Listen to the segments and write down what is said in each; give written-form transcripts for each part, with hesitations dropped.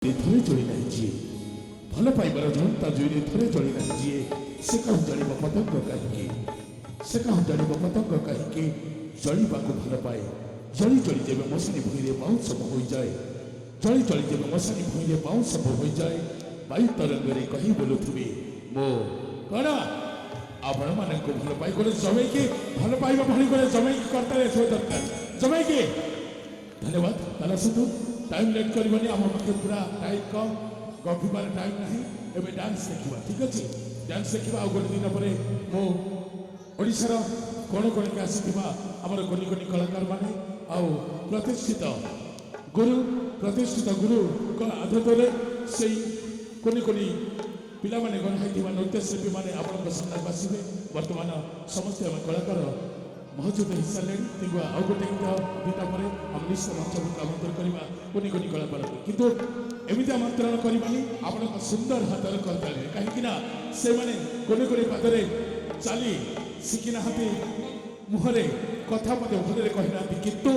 थरे जड़ी ना जी भल पाइबार जनता जुई थरे जड़ी ना जी से कहूँ जान पतंग कहीं से कहूँ जान पतंग कहीं जलिबा भल पाए जली जली जब मशानी भूई बाउंस हो जाए जली जली जब मशानी भूई बाउंस हो जाए वायु तरंग कही बोलुवे मो कण आपण मान भल पाई गोटे जमैकी भल पाइबा भली गोटे जमैकी करता दरकार जमैकी धन्यवाद तारा सुधु टाइम लेट करनी आम पाखे पूरा टाइम कम गपिबार टाइम ना एवं डांस देखा ठीक अच्छे डांस देखा गोटे दिन पर मो ओडिशार कोण कोण के आसीथिबा हमर कोनी कोनी कलाकार माने आउ प्रतिष्ठित गुरु को आदतरे से कोनी कोनी पिला माने गण हाइथिबा नृत्यशिल्पी माने आपन सामने बसिबे वर्तमान समस्त हम कलाकार मौजूद हिस्सा ले आउ गोटे गीत दुईटा पर हम निश्चय मंच को आमंत्रण करवा कोनी कोनी कलाकार किंतु एमती आमंत्रण करवानी आपण सुंदर हाथर करताले कहीं से माने कोनी कोनी पादरे चली शिखी ना मुहरे कथा मत भले कही ना किंतु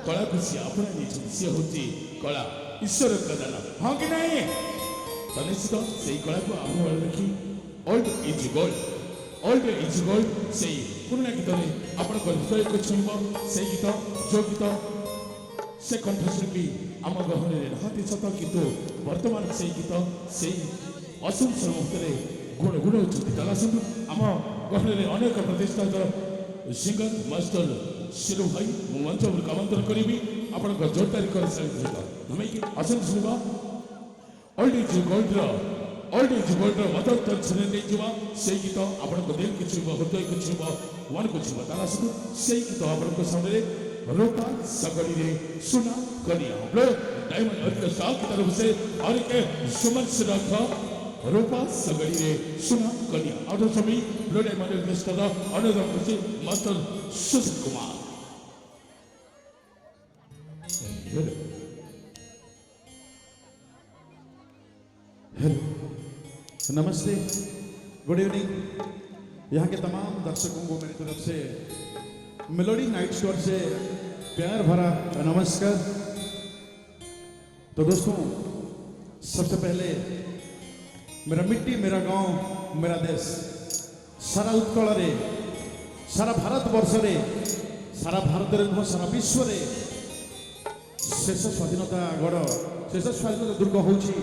कला को सी अपना सी हूँ कला ईश्वर प्रदान हाँ कि नहीं तो निश्चित से कला को आम देखी ओल्ड इज गोल्ड से पुराना गीत में आप हृदय को छुईब से गीत जो गीत से कंठशिल्पी आम गहन नहाती सत किंतु वर्तमान से गीत से असुर मुहूर्ते गुण चला सुन आम गहन अनेक प्रतिष्ठित सिंगर मास्टर शिरू भाई मु मंच आमंत्रण करी आप जोरदारी कर धमैकी आसन शुणा ओल्ड इज गोल्ड मदर दर्शन से गीत आपण दिल को छुब हृदय को छुब मन को छुब तारा सुन से गीत आपण सामने रूपा सगड़ी रे सुना कनिया ब्लो डायमंड ऑर्केस्ट्रा की तरफ से और के सुमन सिरख रूपा सगड़ी रे सुना कनिया और सभी ब्लो डायमंड ऑर्केस्ट्रा अनुरोध करछि मास्टर सुशील कुमार हेलो नमस्ते गुड इवनिंग यहाँ के तमाम दर्शकों को मेरी तरफ से मेलोडी नाइट शो से प्यार भरा नमस्कार। तो दोस्तों सबसे पहले मेरा मिट्टी मेरा गांव मेरा देश सारा उत्कल रे सारा भारत वर्ष रे सारा भारत नुह सारा विश्व रे शेष स्वाधीनता गढ़ शेष स्वाधीनता दुर्ग होची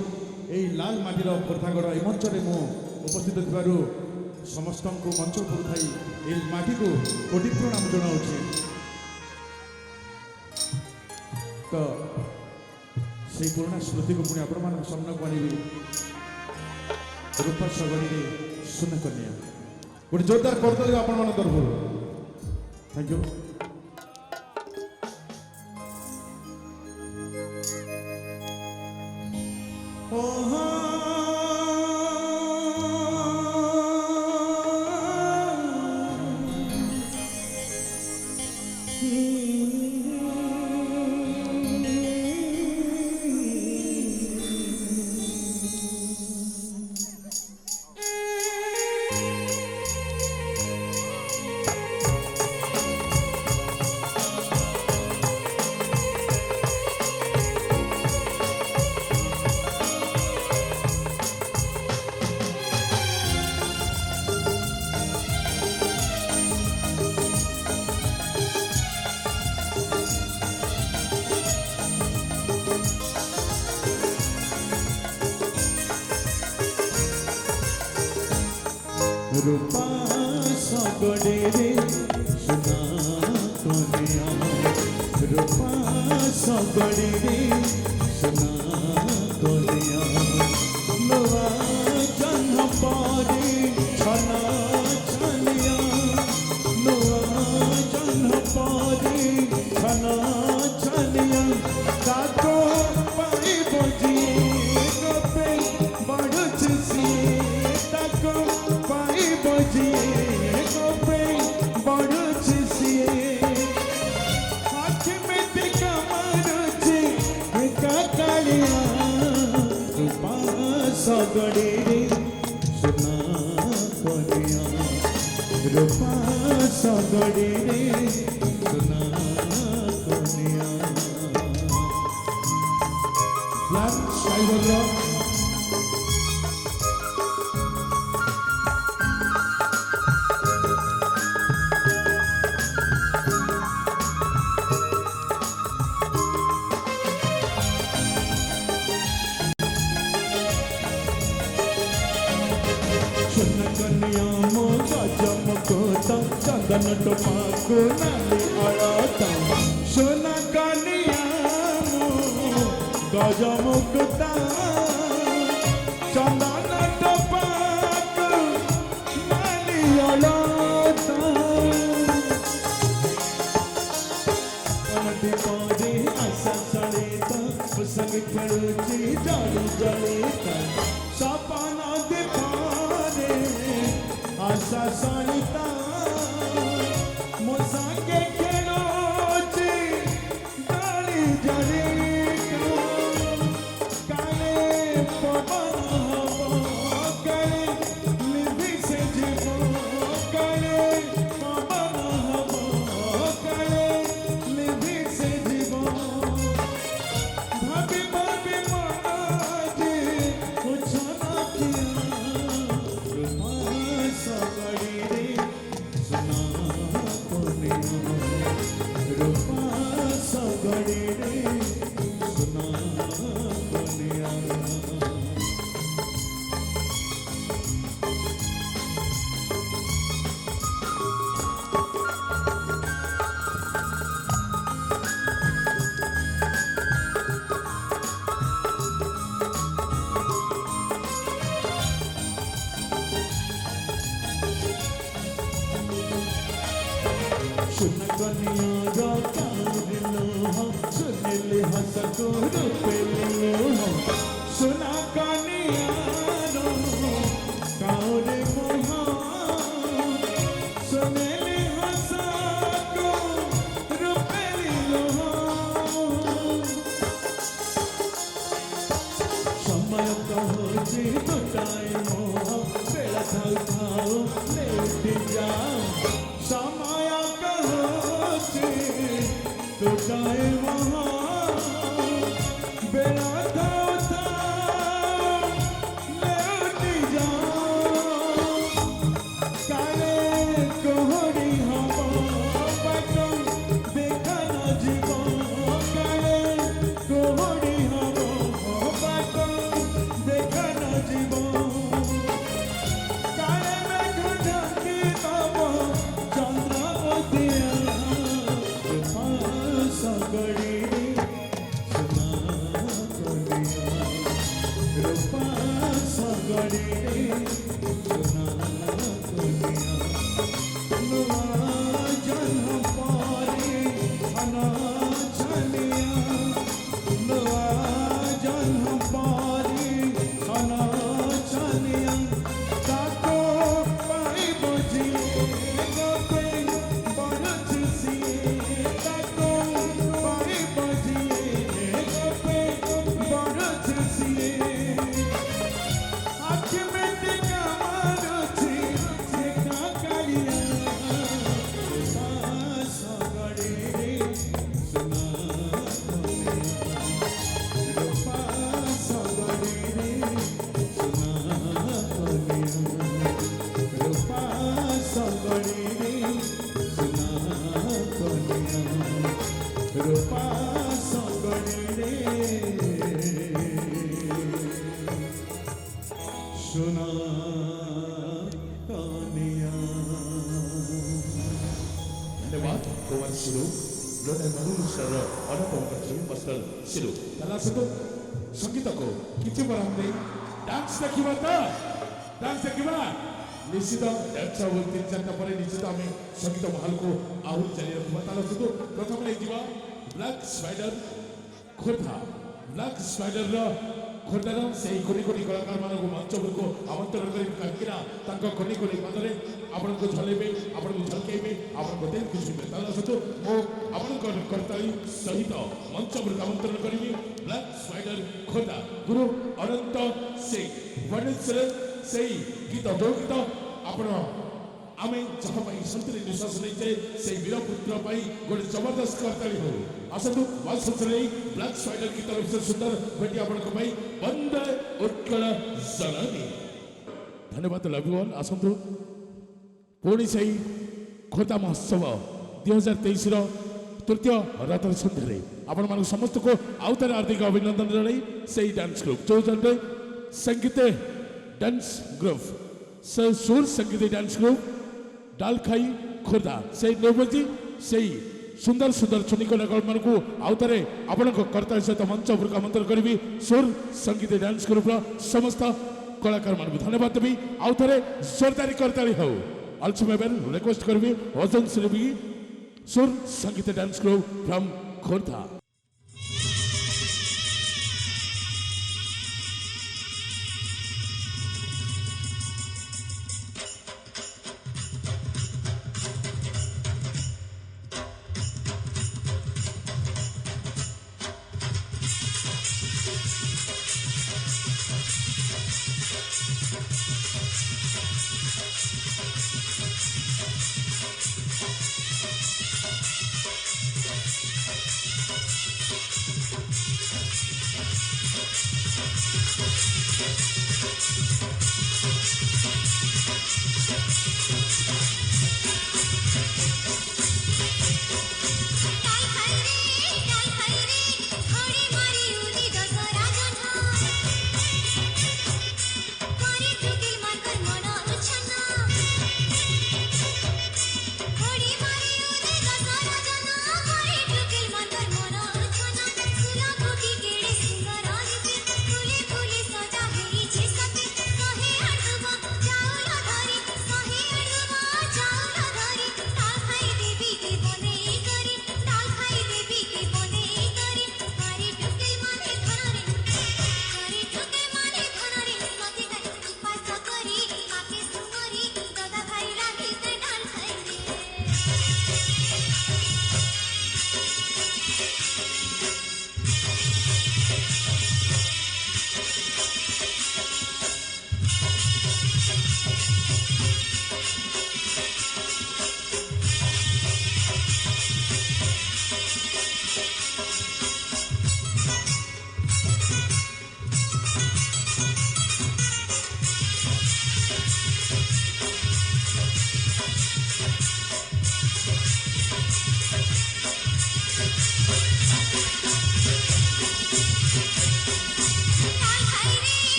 यही लाल माटीर खोर्धागढ़ ये मंच में मु उपस्थित थिबारु समस्त को मंच पुरुथाई ये माटी को कोटि प्रणाम जनाऊँ। तो से पुराना स्मृति को पुणी आपण सामना को आनी रूपा सगड़ी सुन कन्या गोटे जोरदार करदे आपण तरफ थैंक यू। रूपा सगड़े रे सुना कनिया रूपा सगड़े रे सुना कनिया नवा जन्म पारी छना छनिया नवा जन्म पारी छना छनिया ताको पाई बजिए गपे बढ़छ सी ताको बजिए गोपे बढ़छ सिए हाथ में देखा मारुछे का कालिया रूपा सगड़ी रे सुना कनिया रूपा सगड़ी रे सुना कनिया Black Shiver कन्या मो गजम कोता चंदन टोपाको नाली अड़ता सोना कन्या मो गजम कोता चंदन टोपाको नाली अड़ता अनति पौधे आशा सड़ेता संग खेलुची जाली जलेता सपना दिखाने आशा सरिता मो संगे खेलुची जाली जलेता काले पवन हवा काले लिभि से जीवो काले पवन हवा काले लिभि से जीवो भाभी भाभी माजी कुछ ना किया सगड़ी रे सुना कोने रूपा सगड़ी रे सुना कोने सुन कन्या सुनिले हस को रूपेलो सुना कन्या काउरे मोहा सुनिले हस को रूपेलो समय कहोची टुटाए मोह बेला थाउ थाउ लेउटी जाओ समय कहोची टुटाए मोह बेला थाउ थाउ लेउटी जाओ काले कोहड़ी हवा बाटो देखा न जीवो काले कोहड़ी हवा बाटो देखा न जीवो काले मेघ ढाकी दबो चंद्रवतिया रूपा सगड़ी सुना कोनिया रूपा सगड़ी सुना कोनिया नुआ जन्म पारी अनाचलिया नुआ जन्म पारी अनाचलिया ताको पाई बजिए गोपे बरछ सिए ताको पाई बजिए गोपे बरछ सिए आँख में टिका मारुची देखा कालिया सगड़ी सुना रूपा सगड़ी सुना रूपा सगड़ी सुना रूपा सगड़ी सुना धन्यवाद कुमार सिरू लोने मधुर सर अनुपम कथी मस्टर सिरू तला सतो संगीत को किछि बरामदे डांस देखिबा त डांस देखिबा निश्चित डांस हो तीन चारटा परे निश्चित आमे संगीत महल को आहुर चली रखबा तला सतो प्रथम ले जीवा black spider Khordha black spider रो खोर्धार से कोनी कोनी कलाकार मान को मंच को आमंत्रण करी काकिना तांको कोनी कोनी पदरे आपण को झलेबे आपण को झलकेबे आपण को देख खुशी में ताला सतो मो आपण को करताली सहित मंच पर आमंत्रण करिबी ब्लैक स्पाइडर खोर्धा गुरु अनंत सिंह वडनसर सेई गीत जो गीत आपण आमे जहाँ पाई संतरे निश्वास लेते से वीरपुत्र पाई गोटे जबरदस्त करताली हो आसतु वासुसरे ब्लैक स्पाइडर की तरफ से सुंदर भेटी आपण को पाई वंदे उत्कल जननी धन्यवाद लव यू ऑल आसतु पुणी से खोता महोत्सव 2023 रो तृतीय रातर सन्ध्यारे आपण मान समस्त को आउतर हार्दिक अभिनंदन जणाई से डांस ग्रुप जो जन संगीत डांस ग्रुप से सुर संगीत डांस ग्रुप डालखाई खोर्धा से नौबजी से सुंदर सुंदर चुनी कलाकार मान को आउतरे आपण कर्ता सहित मंच उपरक आमंत्रण करी सुर संगीत डांस ग्रुप समस्त कलाकार मान धन्यवाद देवी आउतरे जोरदारी करताली हो अल्सो मैं रिक्वेस्ट करी अजन श्री सुर संगीत डांस ग्रुप फ्रॉम खोर्धा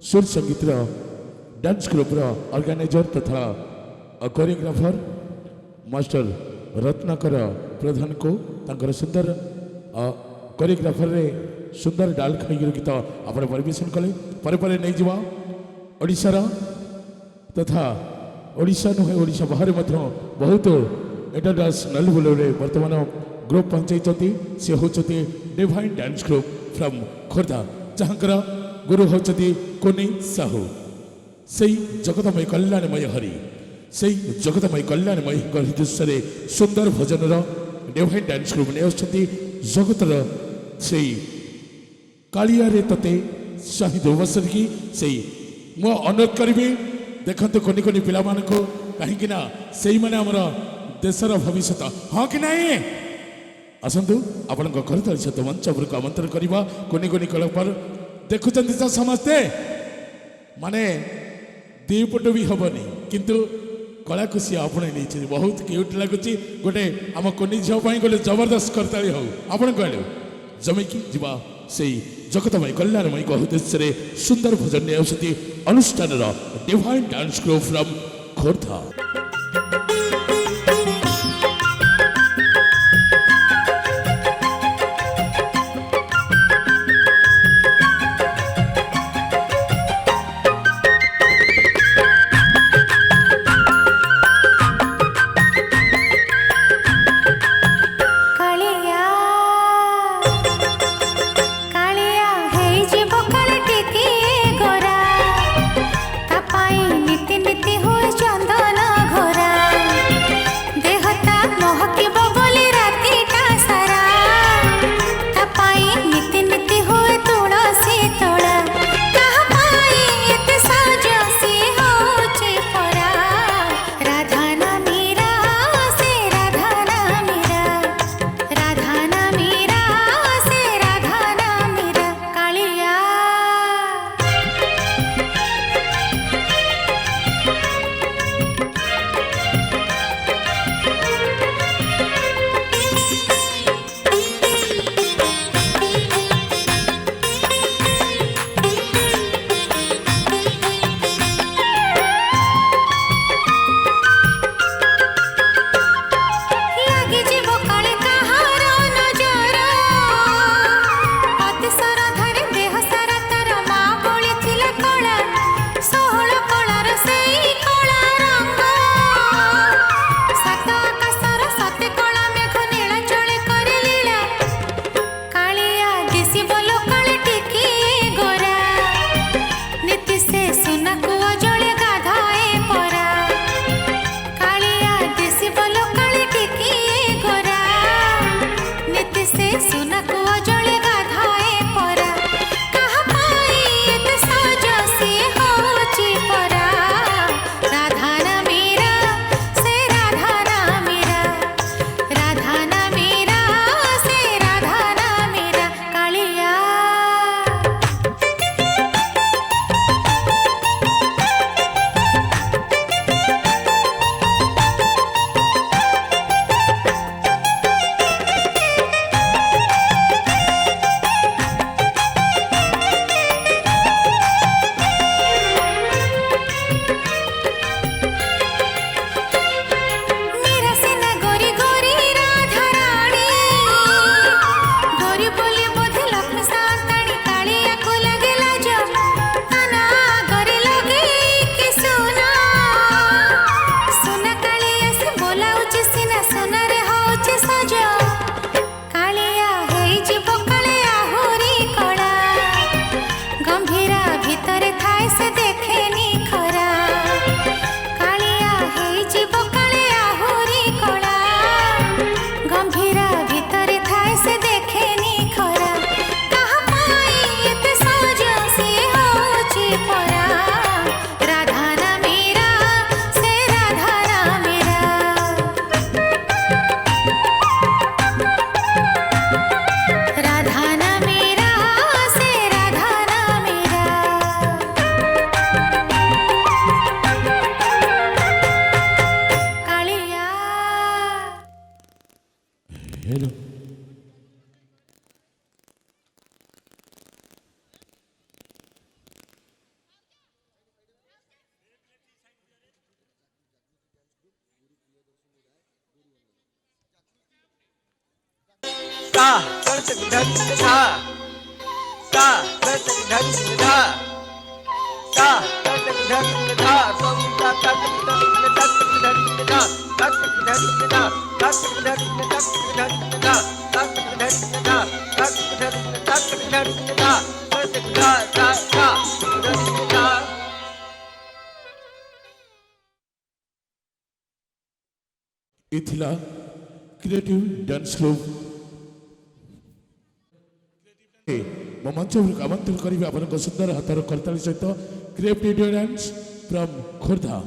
सुर संगीत डांस ग्रुप्र ऑर्गेनाइजर तथा कोरियोग्राफर मास्टर रत्नाकर प्रधान को तांकर सुंदर कोरियोग्राफर रे सुंदर डाल खाई गीत आप परिवेशन कले पर नहीं जा ओडिशार तथा ओडिशा नुहे ओडिशा बाहर बहुत इंटरनेशनल लेवल वर्तमान ग्रुप पहुंचाई सी होती divine dance group from Khordha जहाँकर गुरु होती कोनी साहू से जगतमय कल्याणमय हरि से जगतमय कल्याणमय दृश्य सुंदर भजन डिवाइन डांस ग्रुप नहीं जगतर से कालिया तते शहीद बसर की से मु अनुरोध करी देखते कोनी कोनी पिला को कहीं से मैंने आमर देशर भविष्य हाँ कि नहीं आसतु आपण घर तरीत मंच को आमंत्रण करवा कोनी कोनी कल पर देखुं तो समस्ते माने दीपट भी हेनी किंतु कला को सी आपणे नहीं बहुत क्यूट लगुच गोटे आम कोनी झील गले जबरदस्त करताली हो आपण कहले जमीकी जीवा से जगतमय कल्याणमय उद्देश्य सुंदर भजन औषधि अनुष्ठान divine dance group from Khordha. नीति नीति हो चंदन ता तक धन धा ता तक धन धा ता तक धन धा तुम ता तक धन धा तक धन धा तक धन तक धन धा तक धन धा तक धन तक धन धा तक धा धा धा धन धा इथिला क्रिएटिव डांस ग्रुप मो मंच आमंत्रण करी आप सुंदर हाथर करताली सहित creative dance from Khordha.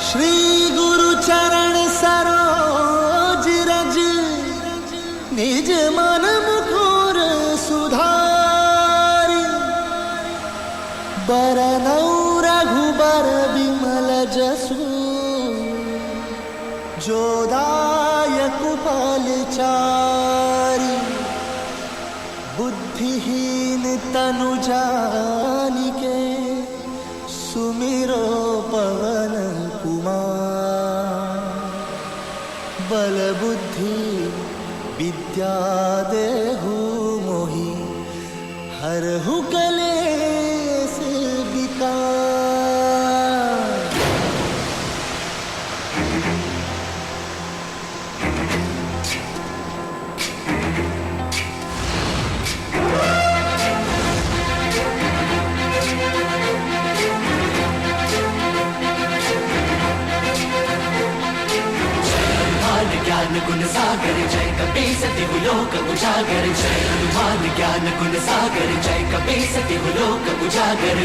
Shri गुरु चरण सरोज रज निज मन मुकुर सुधारि बरनौ रघुबर विमल जसु जोदायक फलचारि बुद्धिहीन तनु जानिके सुमिरो पवन कुमार बल बुद्धि विद्या देहु मोहि हरहु कलेश विकार। ज्ञान गुण सागर जय कपीस तिहु लोक उजागर जय हनुमान ज्ञान गुण सागर जय कपीस तिहु लोक उजागर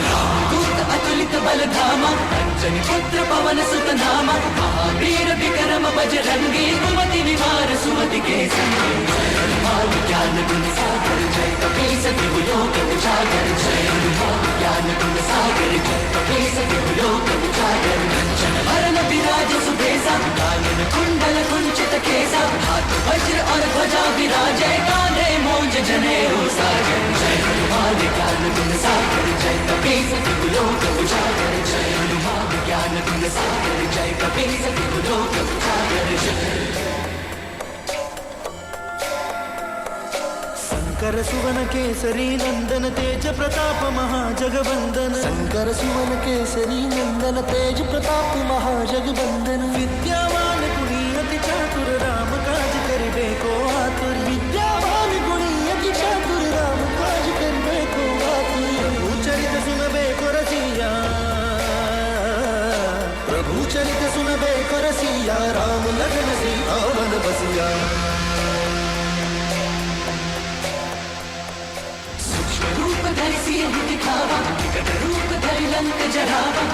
दूत अतुलित बल धामा अंजनी पुत्र पवन सुत नामा महावीर विक्रम बजरंगी कुमति निवार सुमति के संगी जय हनुमान ज्ञान गुण सागर जय कपीस तिहु लोक उजागर जय हनुमान ज्ञान गुण सागर जय कपीस तिहु लोक उजागर कंचन वरण विराज सुबेसा कानन कुंडल कुंचित केसा हाथ वज्र और ध्वजा विराजे कांधे मूंज जनेऊ साजन जय हनुमान ज्ञान गुण सागर जय कपीस तिहु लोक उजागर जय हनुमान ज्ञान गुण सागर जय कपीस तिहु लोक उजागर जय शंकर सुवन केसरी नंदन तेज प्रताप महाजगवंदन शंकर सुवन केसरी नंदन तेज प्रताप महाजगवंदन विद्यावान गुणी अति चातुर राम काज करिबे को आतुर विद्यावान गुणी अति चातुर राम काज करिबे को आतुर प्रभु चरित सुनबे को रसिया प्रभु चरित सुनबे को रसिया राम लखन सीता वन बसिया। रूप धरि सियहि दिखावा विकट रूप धरि लंक जरावा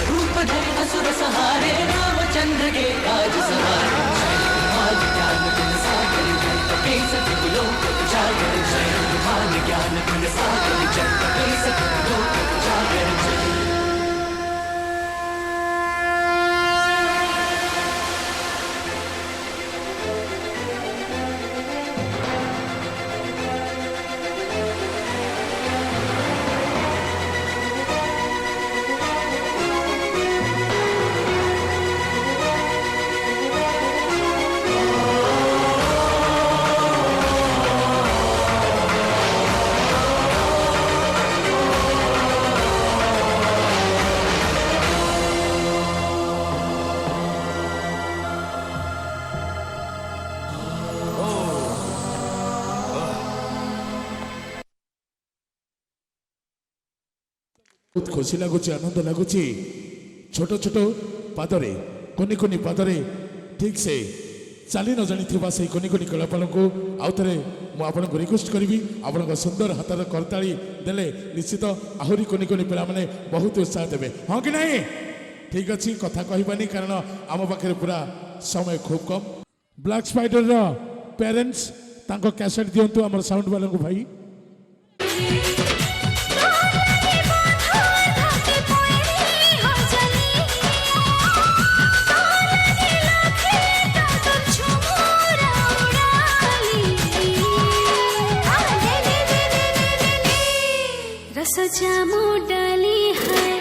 रूप धरि असुर सहारे रामचंद्र के काज सवारे जय हनुमान ज्ञान गुण सागर जय कपीस तिहु लोक उजागर जय हनुमान ज्ञान गुण सागर जय कपीस तिहु लोक उजागर जय बहुत खुशी लगुच आनंद लगुच छोट छोट पादरे कोनी कोनी पादरे ठीक से चली न जानी से कोनी कोनी कलापाल को आउ थे मुझे रिक्वेस्ट करी आप सुंदर हाथर करताली देले निश्चित आहरी कोनी कोनी पिला माने बहुत उत्साह देवे हाँ कि नहीं ठीक अच्छी कथा कहबानी कारण आम पाखे पूरा समय खूब कम ब्लैक स्पाइडर पेरेंट्स तांको कैसेट दिंतु आम साउंड वाला को भाई सजा डाली है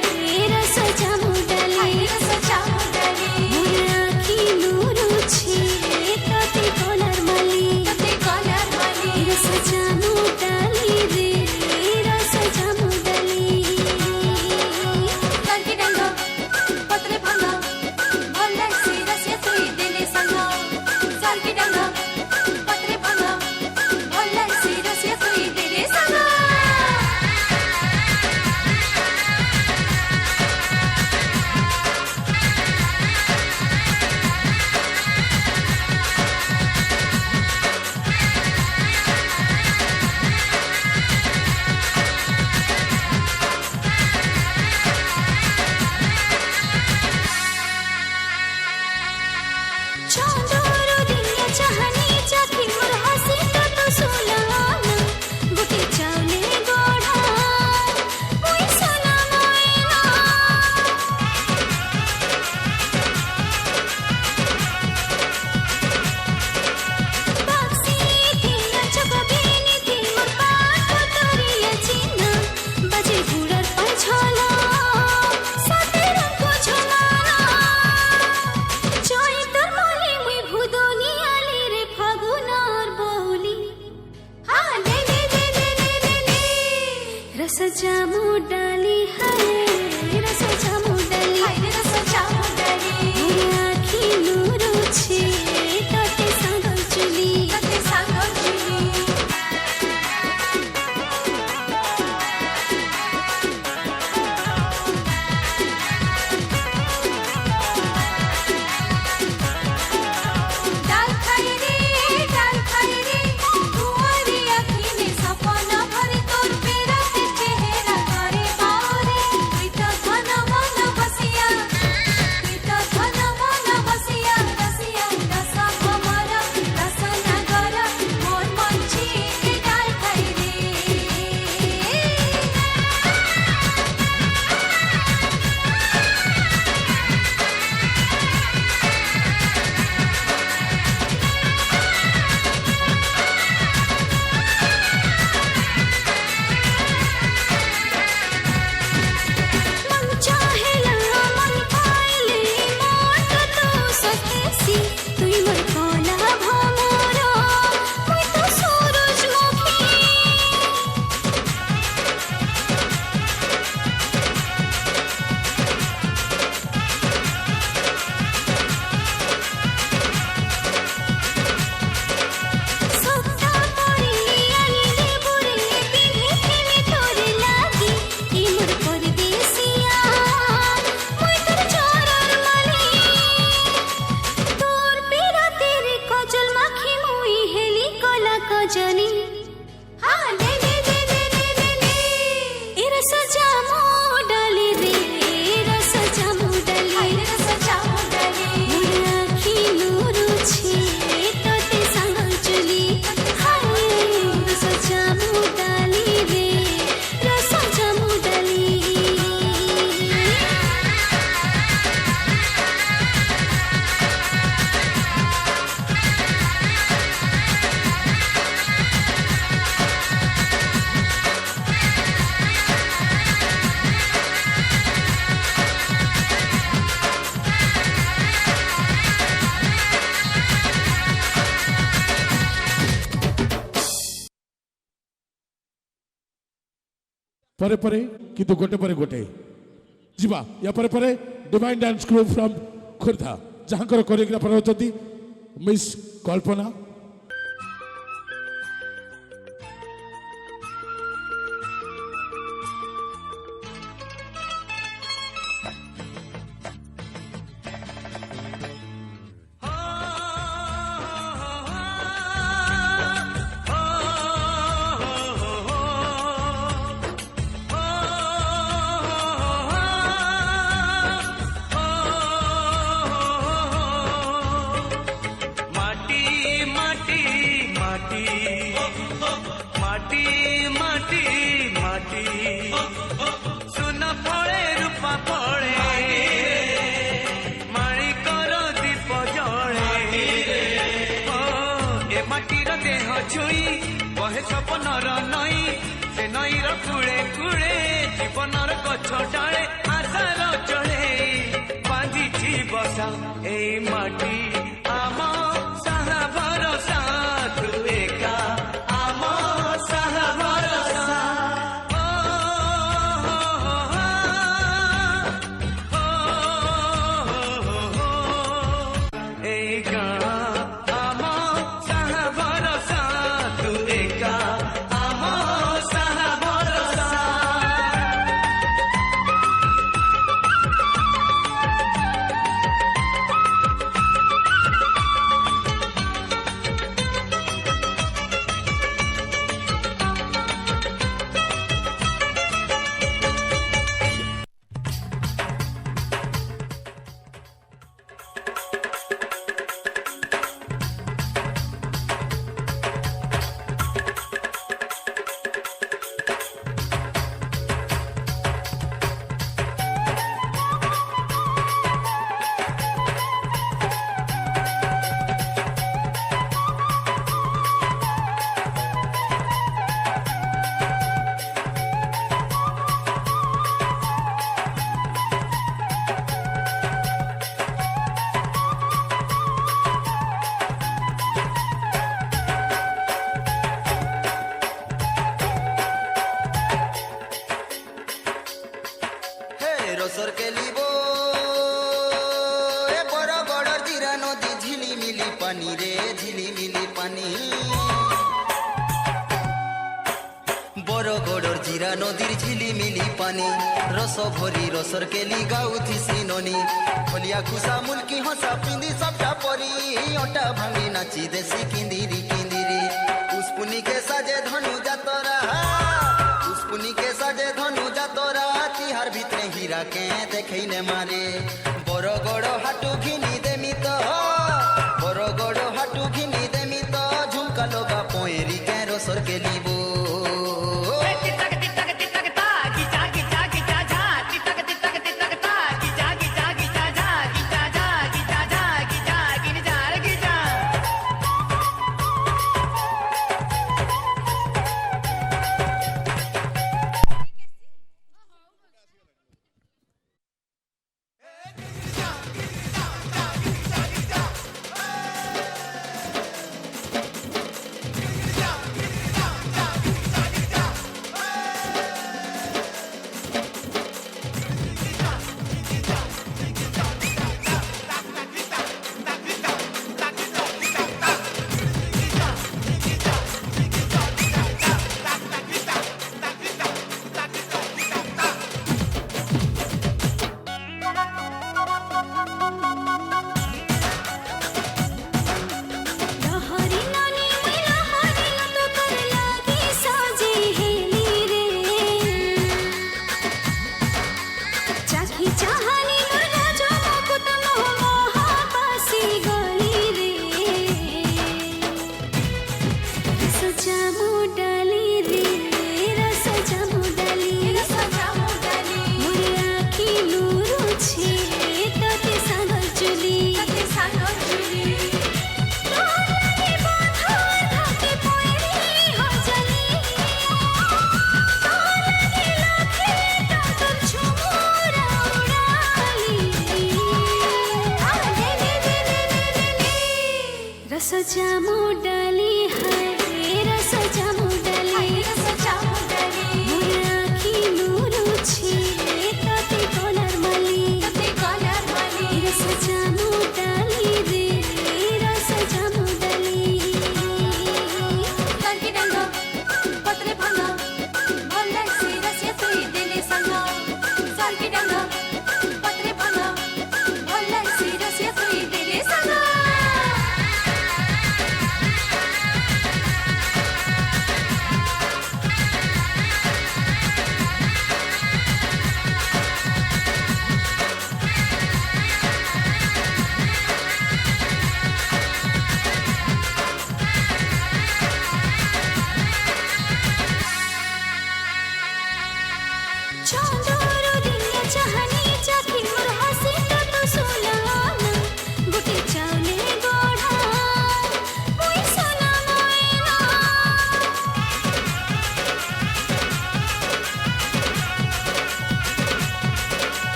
रस जामु डाली है रस जामु डाली है रस जामु डाली आखी नुरुछि तते सांग चुली डाल खाई रे तुअरी आखी में सपना भरी तोर पेरा ते चेहरा करे बावरे प्रीत घन मन बसिया रसिया रस भमर रस नगर मोर मंची के डाल खाई रे मन चाहेला मन पाइले मोट तो सकेसी तुई मोर कोला भमर मुई तो सूरजमुखी सत्ता परी आनिले बुरे पिन्हे खेले तोर लागी ई मोर परदेसिया मुई तोर चोरर माली तोर पेरा तेरे कजल माखी मुई हेली कला कजनी हाँ ले ए रस जामु डाली रे रस जामु डाली मोर आखी नुरुछि तते सांग चुली हाय रस जामु डाली रे रस जामु डाली परे परे किंतु गोटे परे गोटे जीवा या परे परे divine dance group from Khordha जहांकर कोरियोग्राफर होती मिस कल्पना माटी माटी माटी माटी माटी माटी सुन फळे रूपा फळे माणिकर दीप जळे ए माटीर देह छुई बहे सपनर नई से नईर कूळे कूळे जीवनर गछ डाळे आशार चळे बांधिछि बसा एई माटी आम साहा भरोसा तू एका आम साहा भरोसा एई गाँ आम साहा भरोसा तू एका आम साहा भरोसा हीरा नदीर झिलिमिली पानी रस भरी रसर केली गाउथी सिनोनी खोलिया खुसा मुल्की हंसा पिंदी सबटा परी ओटा भांगी नाची देसी किंदिरी किंदिरी पुष्पुनी के साजे धनु जातरा पुष्पुनी के साजे धनु जातरा तिहार भितरे हीरा के देखई ने मारे बरगड़ हाटू घिनी देमी तो बरगड़ हाटू घिनी देमी तो झुमका लोगा पोएरी के रसर के लीबो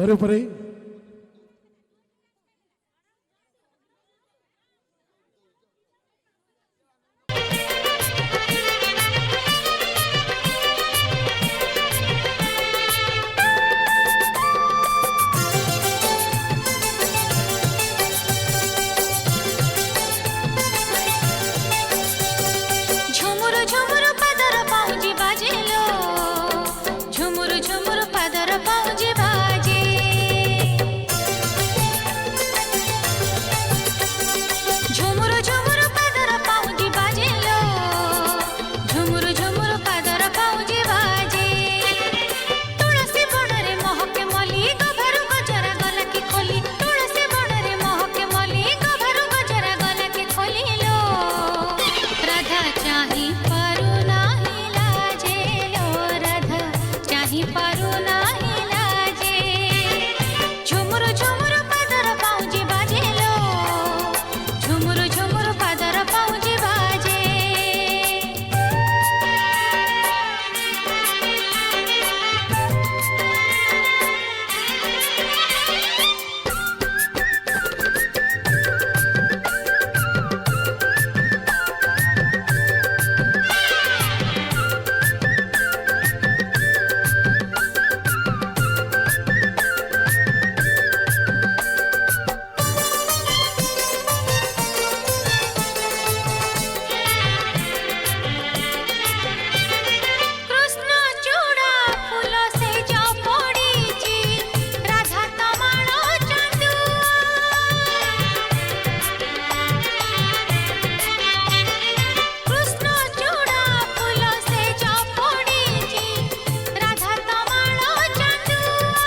ପରେ ପରେ ঝুমুর ঝুমুর পাদর পাউজি বাজেলো ঝুমুর ঝুমুর পাদর পাউজি বাজে ঝুমুর ঝুমুর পাদর পাউজি বাজেলো ঝুমুর ঝুমুর পাদর পাউজি বাজে তুলসী বণরে মহকে মলি গভରୁ ଗଜରା ଗଲା କି ଖୋଲି ତୁଳସୀ ବଣରେ ମହକେ ମଲି ଗଭରୁ ଗଜରା ଗଲା କି ଖୋଲିଲୋ राधा चाही पारू नाही लाजे लो राधा चाही पारू नाही लाजे झुमुर झुमुर पादर पाउजी बाजे लो झुमुर झुमुर पादर पाउजी बाजे कृष्ण चूड़ा फूल से जो पड़ीची राधा तमाଳ ଚାନ୍ଦୁଆ कृष्ण चूड़ा फूल से जो पड़ीची राधा तमाଳ ଚାନ୍ଦୁଆ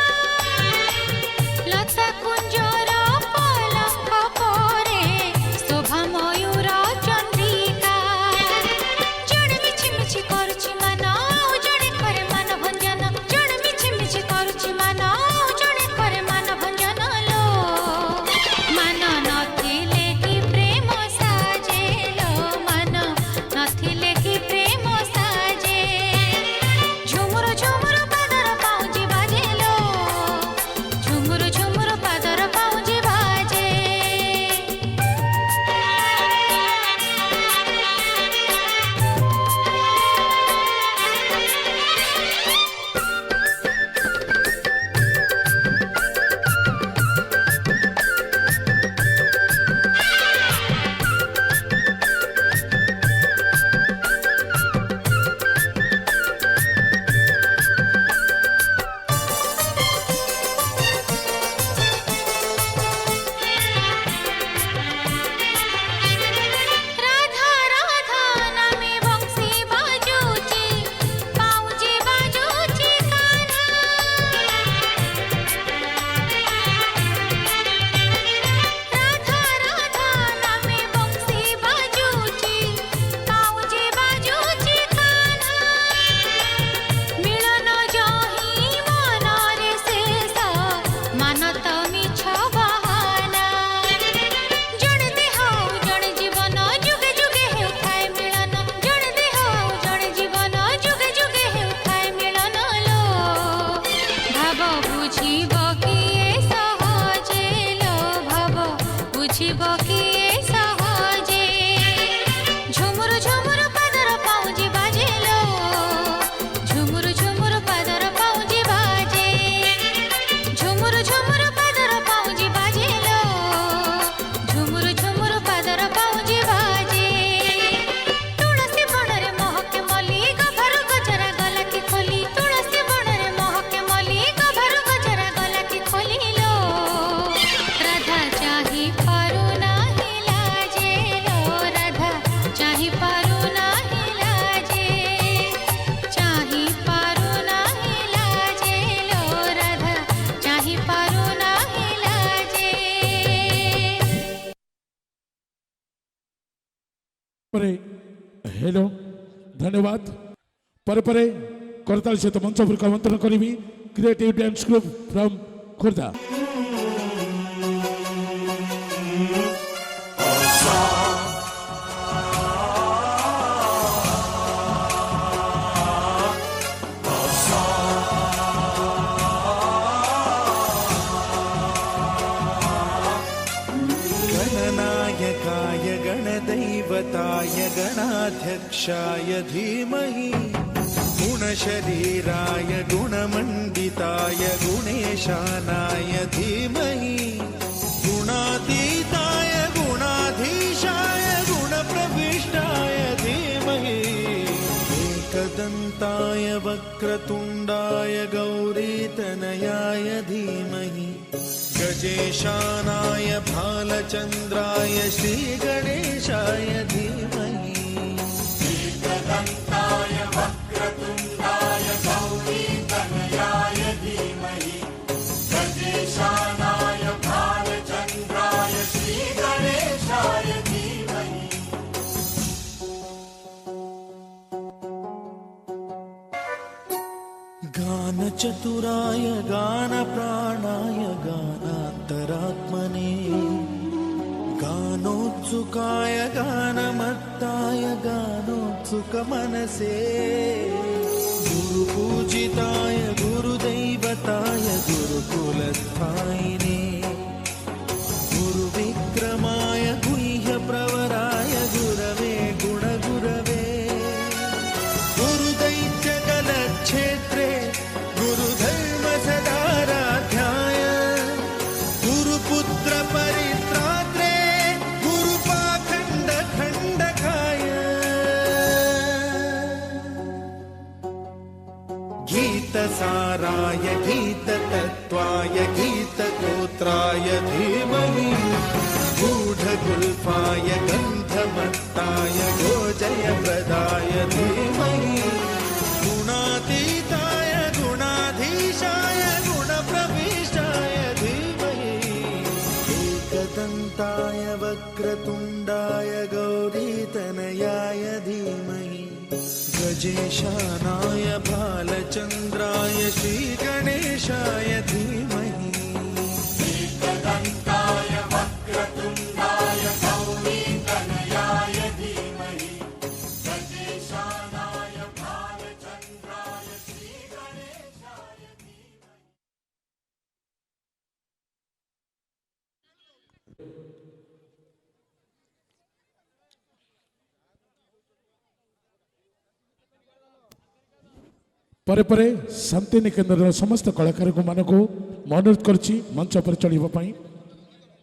लता कुंजर पलंक परे शोभा मयूर चंद्रिका जड़े मिछि मिछि करुछि मन आउ जड़े करे मन भंजन जड़े मिछि मिछि करुछि मन आउ जड़े करे मन भंजन लो मन नथिले कि प्रेम साजे लो मन नथिले कि प्रेम साजे झुमुर झुमुर पादर पाउजी बाजे लो झुमुर झुमुर पादर पाउजी बाजे राधा राधा नामे बंसी बाजूची पाउजी बाजूची कान्हा राधा राधा नामे बंसी बाजूची पाउजी बाजूची कान्हा मिलन जही मनरे शेष मानत मिछ बहाना जड़े देह जड़े जीवन जुगे जुगे हेउथाय मिलन जड़े देह जड़े जीवन जुगे जुगे हेउथाय मिलन लो भाव बुझिब किए सहजे लो भाव बुझिब किए सहजे झुमुर झुमुर पादर पाउजी बाजे लो झुमुर झुमुर पादर पाउजी बाजे झुमुर झुमुर पादर पाउजी बाजे लो झुमुर झुमुर पादर पाउजी बाजे तुलसी बणरे महके मली गभरू गजरा गला कि खोली तुलसी बणरे महके मली गभरू गजरा गला कि खोलिलो राधा चाही पारू नाही लाजे लो राधा चाही पारू नाही लाजे चाही पारू नाही लाजे लो राधा चाही पारू नाही लाजे ପରେ हेलो धन्यवाद ପରେ ପରେ करताल सहित मंच उपरକୁ आमंत्रण କରିବି creative dance group from Khordha गणनायकाय गणदैवताय गणाध्यक्षाय धीमहि गुणशरीराय गुणमण्डिताय गुणेशानाय धीमहि गुणातीताय गुणाधीशाय गुणप्रविष्टाय धीमहि एकदन्ताय वक्रतुण्डाय गौरीतनयाय धीमहि गजेशानाय भालचन्द्राय श्रीगणेशाय धीमहि एकदन्ताय वक्रतुण्डाय गौरीतनयाय धीमहि गजेशानाय भालचन्द्राय श्रीगणेशाय धीमहि गानचतुराय गानप्राणाय गानान्तरात्मने गानोत्सुकाय गानमत्ताय गानोत्सुकमनसे गुरुपूजिताय गुरुदैवताय गुरुकुलस्थायिने गुरुविक्रमाय गुह्यप्रवराय गुरवे गुणगुरवे गुरुदैत्यकलक्षेत्रे गुरुधर्मसदाराध्याय गुरुपुत्रपरित्रात्रे गुरुपाखण्डखण्डकाय गीतसाराय गीततत्त्वाय गीतगोत्राय धीमहि गूढगुल्फाय गन्धमत्ताय गोजयप्रदाय धीमहि गुणातीताय गुणाधीशाय गुणप्रविष्टाय धीमहि एकदन्ताय वक्रतुण्डाय गौरीतनयाय धीमहि गजेशानाय भालचन्द्राय श्रीगणेशाय धीमहि एकदन्ताय वक्रतुण्डाय गौरीतनयाय धीमहि गजेशानाय भालचन्द्राय श्रीगणेशाय धीमहि ପରେ ପରେ ଶାନ୍ତି ନିକେତନର ସମସ୍ତ କଳାକାରମାନଙ୍କୁ ମୁଁ ଅନୁରୋଧ କରୁଛି ମଞ୍ଚ ଉପରେ ଚଢ଼ିବା ପାଇଁ।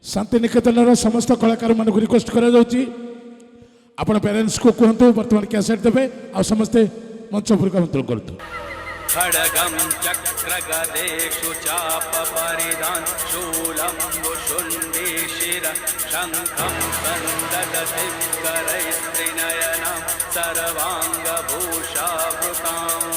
ଶାନ୍ତି ନିକେତନର ସମସ୍ତ କଳାକାରମାନଙ୍କୁ ରିକ୍ୱେଷ୍ଟ କରାଯାଉଛି ଆପଣ ପ୍ୟାରେଣ୍ଟସ୍କୁ କୁହନ୍ତୁ ବର୍ତ୍ତମାନ କ୍ୟାସେଟ୍ ଦେବେ ଆଉ ସମସ୍ତେ ମଞ୍ଚ ଉପରକୁ ଆମନ୍ତ୍ରଣ କରନ୍ତୁ। खड्गं चक्रगदेषु चापपरिधान् शूलं वुशुण्डीशिर शङ्खं सन्ददतिकरैस्त्रिनयनं सर्वाङ्गभूषावृताम्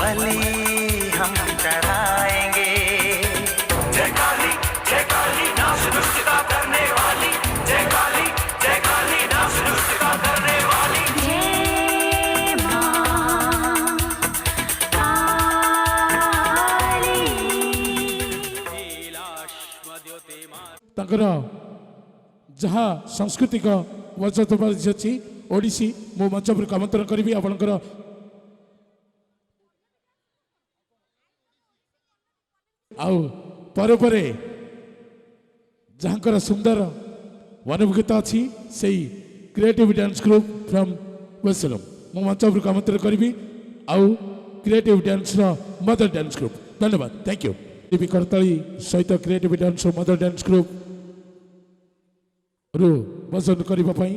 बलि हम चढ़ाएंगे। जय काली नाश दुष्ट का करने वाली, जय काली नाश दुष्ट का करने वाली। जय मां काली। ତାଙ୍କର ଯାହା ସାଂସ୍କୃତିକ ମର୍ଯ୍ୟାଦା ଅଛି ଓଡ଼ିଶୀ ମୁଁ ମଞ୍ଚ ଉପରକୁ ଆମନ୍ତ୍ରଣ କରିବି ଆପଣଙ୍କର ଆଉ ପରେ ପରେ ଯାହାଙ୍କର ସୁନ୍ଦର ଅନୁଭୂତି ଅଛି ସେଇ କ୍ରିଏଟିଭ ଡ୍ୟାନ୍ସ ଗ୍ରୁପ୍ ଫ୍ରମ୍ ୱେସଲମ୍ ମୁଁ ମଞ୍ଚ ଉପରକୁ ଆମନ୍ତ୍ରଣ କରିବି ଆଉ କ୍ରିଏଟିଭ ଡ୍ୟାନ୍ସର ମଦର ଡ୍ୟାନ୍ସ ଗ୍ରୁପ୍ ଧନ୍ୟବାଦ ଥ୍ୟାଙ୍କ ୟୁ ଟିଭି କରତାଳି ସହିତ କ୍ରିଏଟିଭ ଡ୍ୟାନ୍ସର ମଦର ଡ୍ୟାନ୍ସ ଗ୍ରୁପ୍ ରୁ ଭଜନ କରିବା ପାଇଁ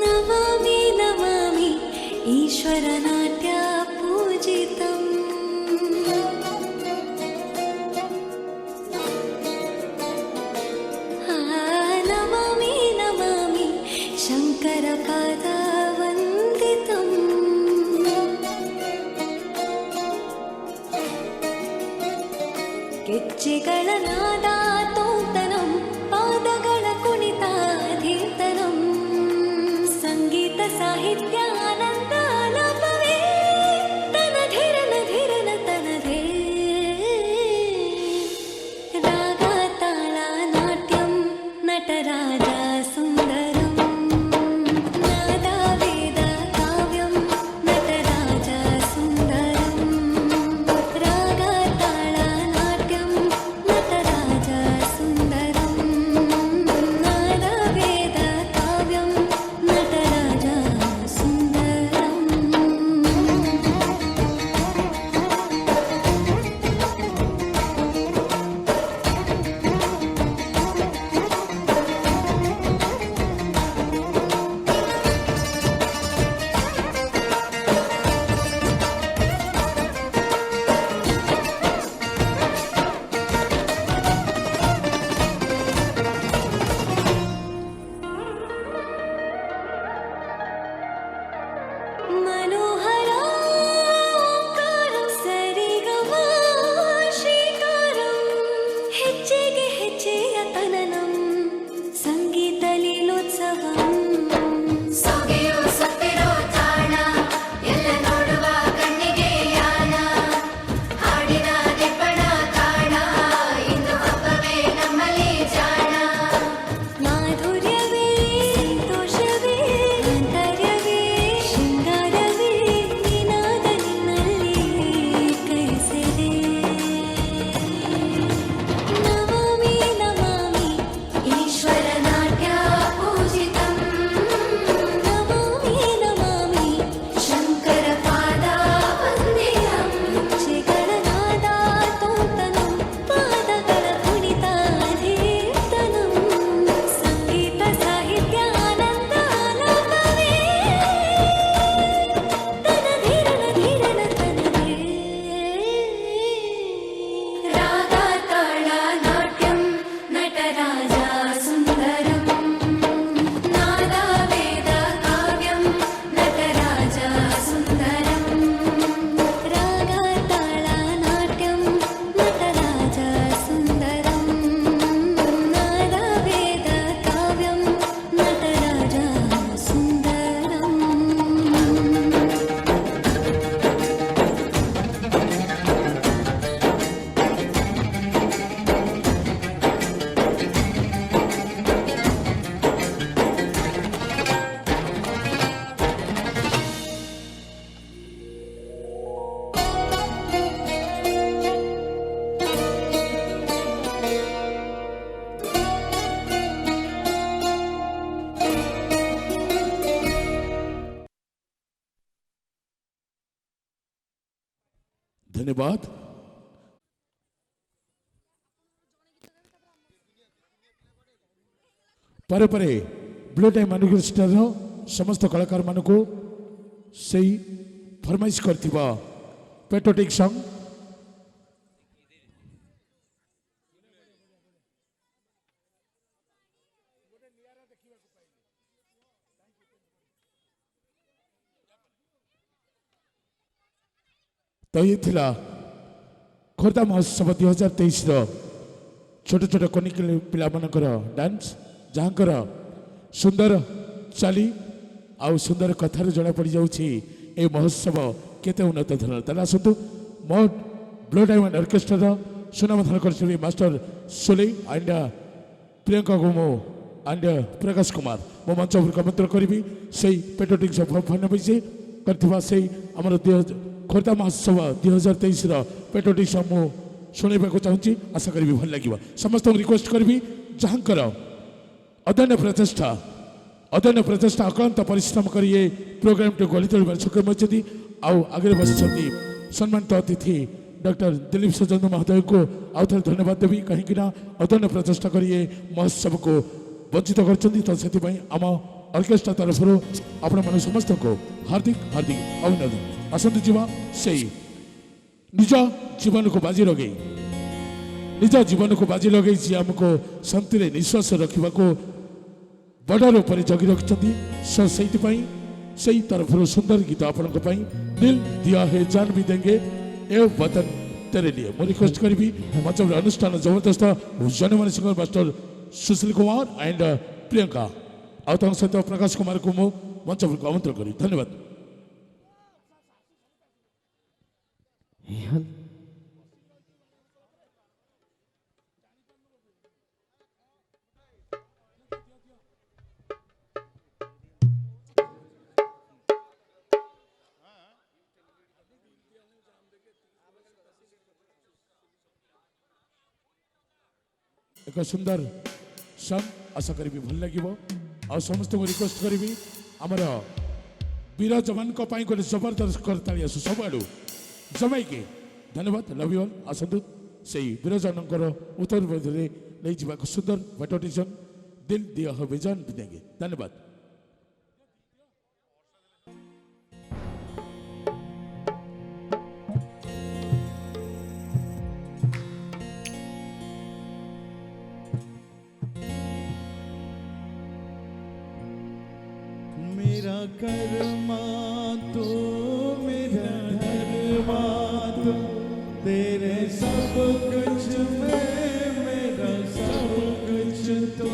नमामि नमामि ईश्वरनाट्य पूजितम्। नमामि नमामि शङ्करपादवन्दितम्। ಗೆಜ್ಜೆಗಳ ನಾದ ತೋಂತನಂ ಪಾದಗಳ ಕುಣಿತಾಧೀರ್ತನಂ ಸಂಗೀತ ಸಾಹಿತ್ಯ ಆನಂದ ಆಲಾಪವೇ धन्यवाद। परे परे ब्लू टाइम अनुग्रह समस्त कलाकार मानक से फरमाइश करथिबा पेट्रोटिक सॉन्ग तो ये थिला खोर्धा महोत्सव 2023 छोट छोट कनिक पिला मानकर डांस जहाँकर सुंदर चाली आउ सुंदर कथार जना पड़ जाउछि ए महोत्सव केते उन्नत धरण ताला आसतु मो ब्लू डायमंड ऑर्केस्ट्रा सुनामधान कर master Sole and Priyanka Gumo and Prakash Kumar मो मंच पर आमंत्रण करी से पेट्रोटिक फर्माइश करथिबा से हमर खोर्धा महोत्सव 2023 पेट्रोटिक मु शुणा चाहूँगी आशा करी भल लगे समस्त रिक्वेस्ट करी जहाँकर अदन्य प्रचेषा अक्लांत परिश्रम कर ये प्रोग्राम टी गढ़ी तोड़ सक्षम होती आगे बस सम्मानित अतिथि डॉक्टर दिलीप सजन महोदय को आउ थे धन्यवाद देवी कहीं अदन्य प्रचेषा कर ये महोत्सव को वंचित कर आम ऑर्केस्ट्रा तरफ आपण मन समस्त को हार्दिक हार्दिक अभिनंदन आसतु जीवा से निज जीवन को बाजी लगे निज जीवन को बाजी लगे आमको शांति निश्वास रखा बॉर्डर पर जगी रखिंट से तरफ सुंदर गीत आपण दिल दिया है जान भी देंगे ए वतन तेरे लिए मैं रिक्वेस्ट करी मंच अनुष्ठान जबरदस्त जनमान सिंह मास्टर सुशील कुमार एंड प्रियंका आउ सहित प्रकाश कुमार को मु मंच पर आमंत्रण करी धन्यवाद। एक सुंदर सॉन्ग आशा करी भल लगे आ समस्त को रिक्वेस्ट करी आमर वीर जवान को गोटे जबरदस्त करताली आसु सब आड़ू जमाइके धन्यवाद लव यू ऑल आसतु से वीर जवान उत्तर मध्य नहीं जावा सुंदर पेट्रोटिजन दिल दिया हो बेजान भी देंगे धन्यवाद। मेरा कर्मा तो मेरा धर्मा तो तेरे सब कुछ में मेरा सब कुछ तो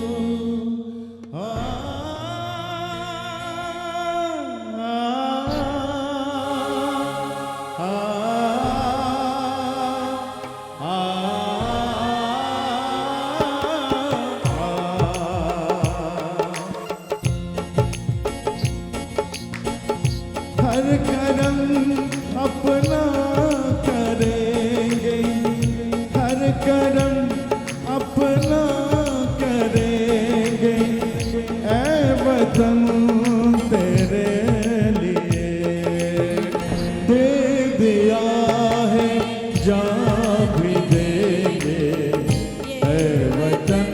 हर करम अपना करेंगे हर करम अपना करेंगे ऐ वतन तेरे लिए दे दिया है जान भी देंगे ऐ वतन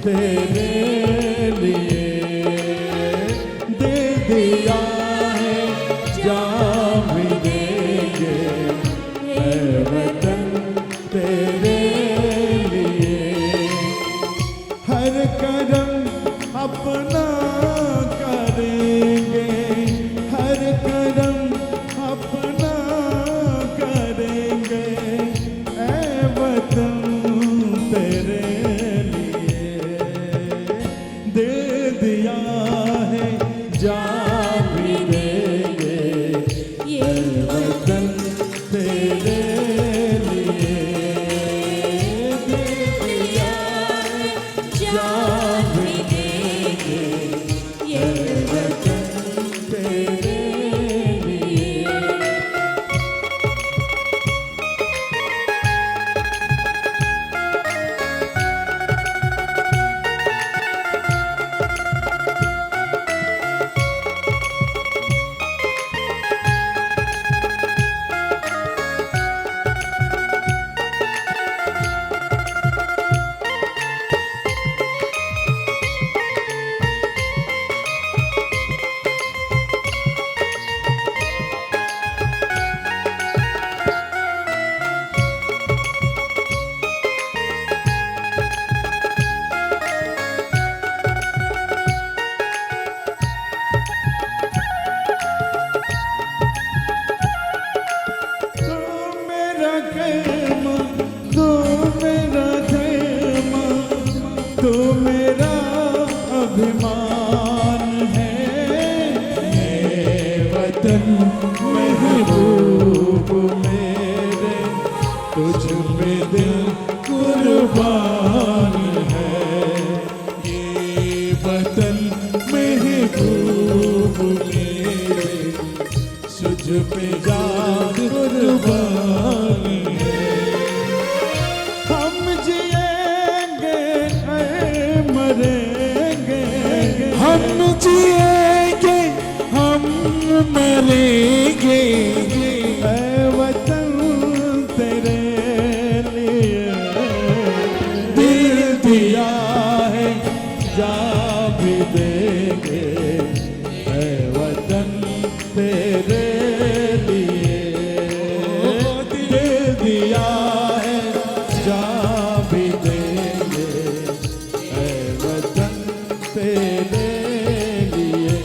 तेरे लिए दे दिया तेरे लिए हर करम अपना करेंगे हर करम अपना करेंगे ऐ वतन तेरे लिए दे दिया है जान भी देंगे ऐ वतन तेरे जान भी तू मेरा अभिमान है, ये वतन महबूब मेरे, तुझ पे दिल कुर्बान है, ये वतन महबूब मेरे, तुझ पे जान कुर्बान है। हम जिएंगे ऐ मरेंगे, हम जिएंगे हम मरेंगे, ऐ वतन तेरे लिए दिल दिया है, जा भी देंगे, ऐ वतन तेरे लिए दिल दिया है, जा भी देंगे, ऐ वतन तेरे लिए।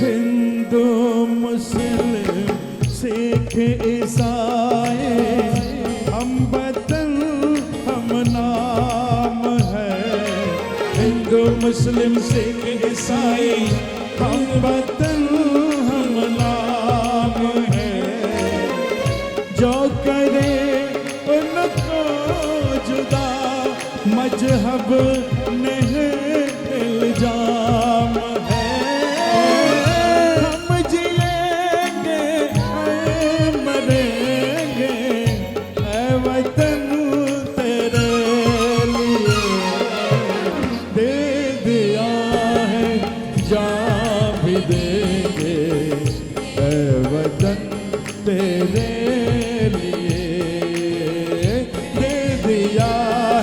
हिंदू मुस्लिम सिख ईसाई हम वतन हम नाम है, हिंदू मुस्लिम सिख ईसाई हम वतन हम नाम है, जो करे उनको जुदा मजहब नहीं इल्जाम है। हम जिएंगे ऐ मरेंगे, ऐ वतन तेरे लिए दे दिया है, जा भी देंगे, ऐ वतन तेरे लिए दे दिया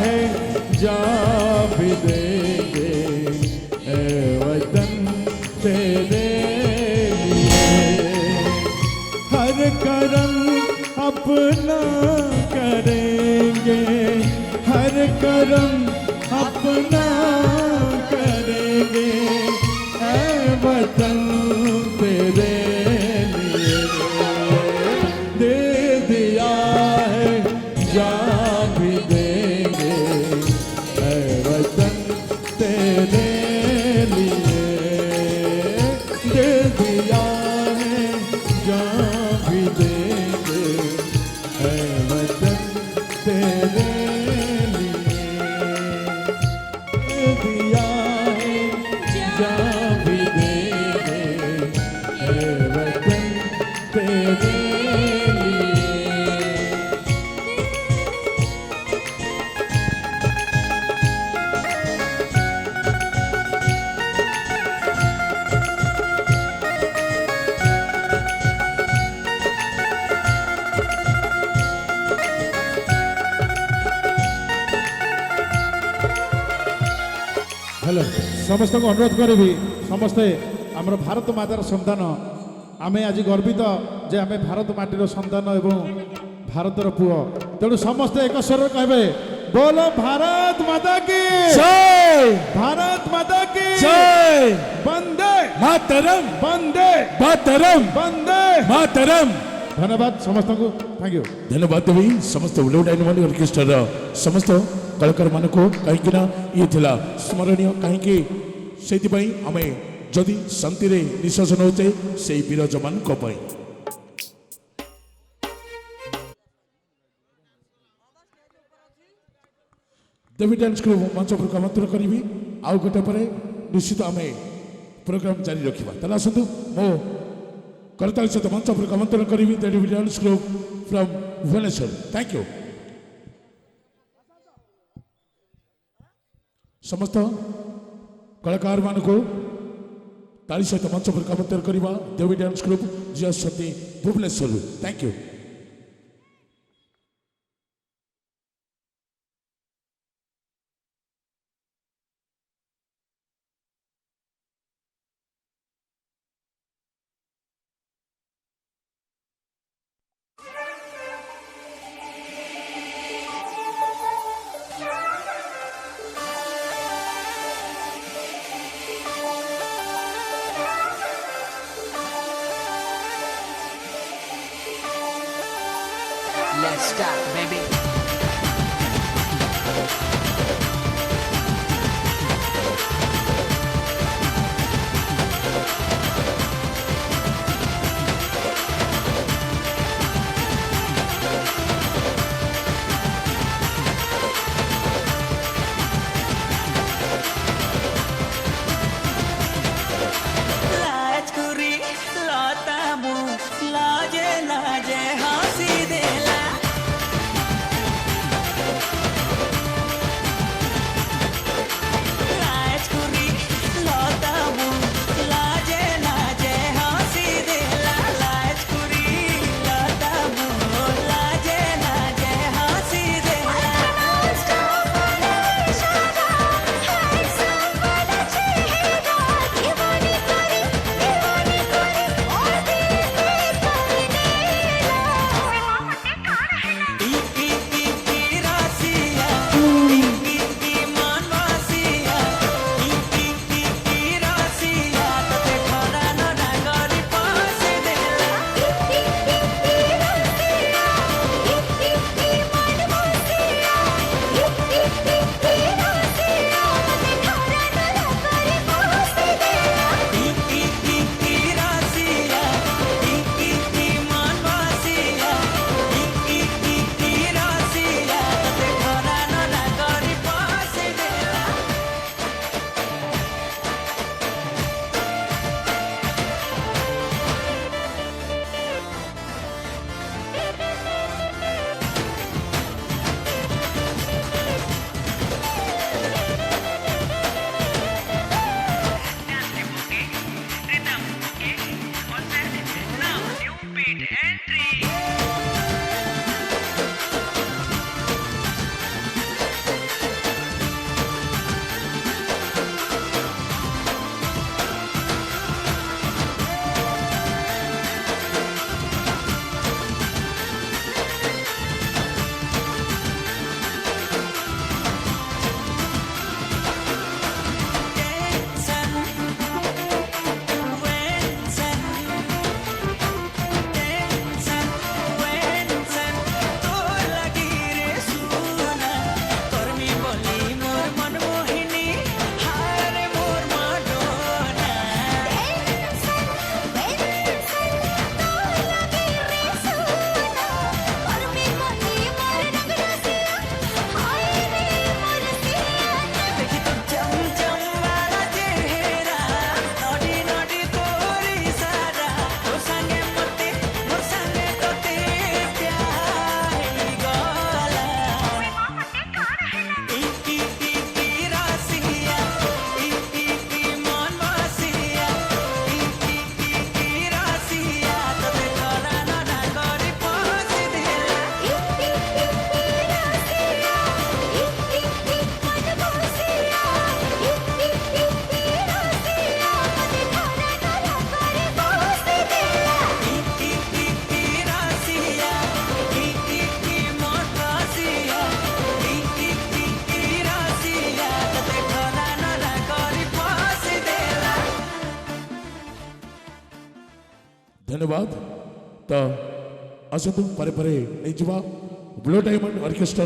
है, जा भी देंगे, ऐ वतन तेरे लिए। हर करम अपना करेंगे, हर करम अपना करेंगे, ऐ वतन तेरे लिए दे दिया है, जा भी देंगे, ऐ वतन तेरे लिए दे दिया है, जा भी देंगे, ऐ वतन तेरे लिए दे दिया है, जा भी देंगे, ऐ वतन तेरे लिए। हेलो समस्त को अनुरोध करी समस्ते आमर भारत मातार सन्तान आमे आज गर्वित जे आमे भारत माटीर सन्तान एवं भारतर पुओ तेणु समस्ते एक स्वर कहबे बोलो भारत माता की जय भारत माता की जय वंदे मातरम वंदे मातरम वंदे मातरम। धन्यवाद समस्त को थैंक यू धन्यवाद देवी समस्त ओडिया डायनामिक ऑर्केस्ट्रार समस्त कलाकार मान को कहीं ये थिला स्मरणीय कहीं से आम जदि शांति निश्वासन होते से वीर जवान को पाई। देवी डांस को मंच पर आमंत्रण करी आउ गोटे पर निश्चित आम प्रोग्राम जारी रखा तेल आसतु मो करताली सहित मंच पर आमंत्रण करी Devi dance group from Bhubaneswar. Thank you. समस्त कलाकार मानक ताली सहित मंच पर कामतर करवा देवी डांस ग्रुप जी आसती Bhubaneswar. Thank you. Let's start, baby. लाजकुरी लातामु लाजे लाजे हंसी देला लाजकुरी लातामु लाजे लाजे हंसी देला लाजकुरी लातामु लाजे लाजे हंसी देला धन्यवाद। तो आसतु परे परे नहीं ब्लू डायमंड ऑर्केस्ट्रा